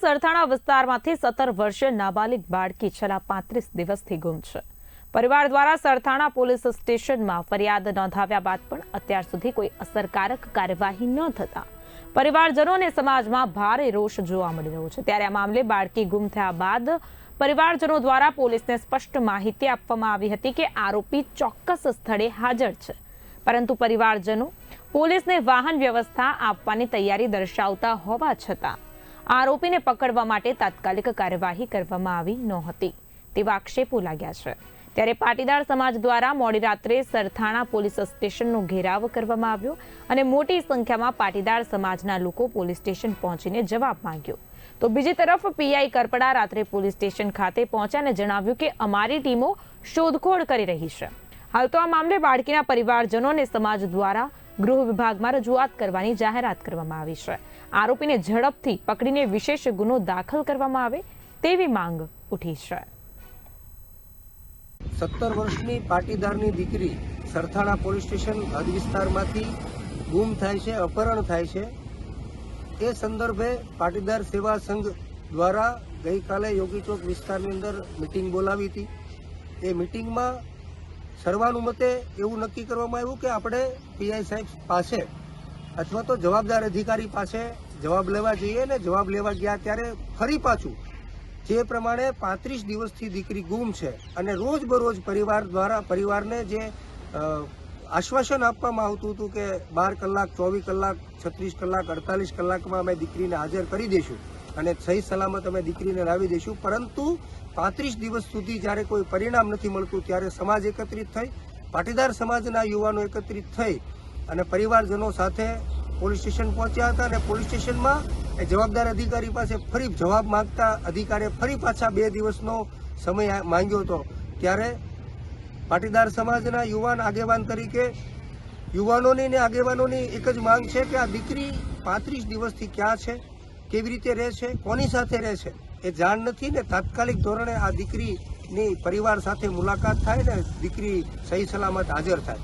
સરથાણા વિસ્તારમાંથી 17 વર્ષીય નાબાલિગ બાળકી છેલ્લા 35 દિવસથી ગુમ છે। પરિવાર દ્વારા સરથાણા પોલીસ સ્ટેશનમાં ફરિયાદ નોંધાવ્યા બાદ પણ અત્યાર સુધી કોઈ અસરકારક કાર્યવાહી ન થતા પરિવારજનો અને સમાજમાં ભારે રોષ જોવા મળી રહ્યો છે। ત્યારે આ મામલે બાળકી ગુમ થયા બાદ પરિવારજનો દ્વારા પોલીસને સ્પષ્ટ માહિતી આપવામાં આવી હતી કે આરોપી ચોક્કસ સ્થળે હાજર છે, પરંતુ પરિવારજનો પોલીસને વાહન વ્યવસ્થા આપવાની તૈયારી દર્શાવતા હોવા છતાં આરોપીને પકડવા માટે તાત્કાલિક કાર્યવાહી કરવામાં આવી નહોતી તેવા આક્ષેપો લાગ્યા છે। ત્યારે પાટીદાર સમાજ દ્વારા મોડી રાત્રે સરથાણા પોલીસ સ્ટેશનનો ઘેરાવ કરવામાં આવ્યો અને મોટી સંખ્યામાં પાટીદાર સમાજના લોકો પોલીસ સ્ટેશન પહોંચીને જવાબ માંગ્યો। તો બીજી તરફ પીઆઈ કરપડા રાત્રે પોલીસ સ્ટેશન ખાતે પહોંચ્યા અને જણાવ્યું કે અમારી ટીમો શોધખોળ કરી રહી છે। હાલ તો આ મામલે બાળકીના પરિવારજનો અને સમાજ દ્વારા ગૃહ વિભાગમાં રજૂઆત કરવાની જાહેરાત કરવામાં આવી છે। આરોપીને ઝડપથી પકડીને વિશેષ ગુનો દાખલ કરવામાં આવે તેવી માંગ ઉઠી છે। 17 વર્ષની પાટીદારની દીકરી સરથાણા પોલીસ સ્ટેશન હદ વિસ્તારમાંથી ગુમ થાય છે, અપહરણ થાય છે। એ સંદર્ભે પાટીદાર સેવા સંઘ દ્વારા ગઈકાલે યોગી ચોક વિસ્તારની અંદર મિટિંગ બોલાવી હતી। એ મિટિંગમાં સર્વાનુમતે એવું નક્કી કરવામાં આવ્યું કે આપણે પીઆઈ સાહેબ પાસે અથવા તો જવાબદાર અધિકારી પાસે જવાબ લેવા જઈએ ને જવાબ લેવા ગયા ત્યારે ફરી પાછું જે પ્રમાણે 35 દિવસથી દીકરી ગુમ છે અને રોજબરોજ પરિવાર દ્વારા પરિવારને જે આશ્વાસન આપવામાં આવતું હતું કે 12 કલાક, 24 કલાક, 36 કલાક, 48 કલાકમાં અમે દીકરીને હાજર કરી દઈશું અને સહી સલામત અમે દીકરીને લાવી દઈશું, પરંતુ 35 દિવસ સુધી જ્યારે કોઈ પરિણામ નથી મળતું ત્યારે સમાજ એકત્રિત થઈ, પાટીદાર સમાજના યુવાનો એકત્રિત થઈ અને પરિવારજનો સાથે પોલીસ સ્ટેશન પહોંચ્યા હતા અને પોલીસ સ્ટેશનમાં જવાબદાર અધિકારી પાસે ફરી જવાબ માંગતા અધિકારીએ ફરી પાછા 2 દિવસનો સમય માંગ્યો હતો। ત્યારે પાટીદાર સમાજના યુવાન આગેવાન તરીકે યુવાનોની ને આગેવાનોની એક જ માંગ છે કે આ દીકરી 35 દિવસથી ક્યાં છે, કેવી રીતે રહે છે, કોની સાથે રહે છે એ જાણ નથી ને તાત્કાલિક ધોરણે આ દીકરીની પરિવાર સાથે મુલાકાત થાય ને દીકરી સહી સલામત હાજર થાય।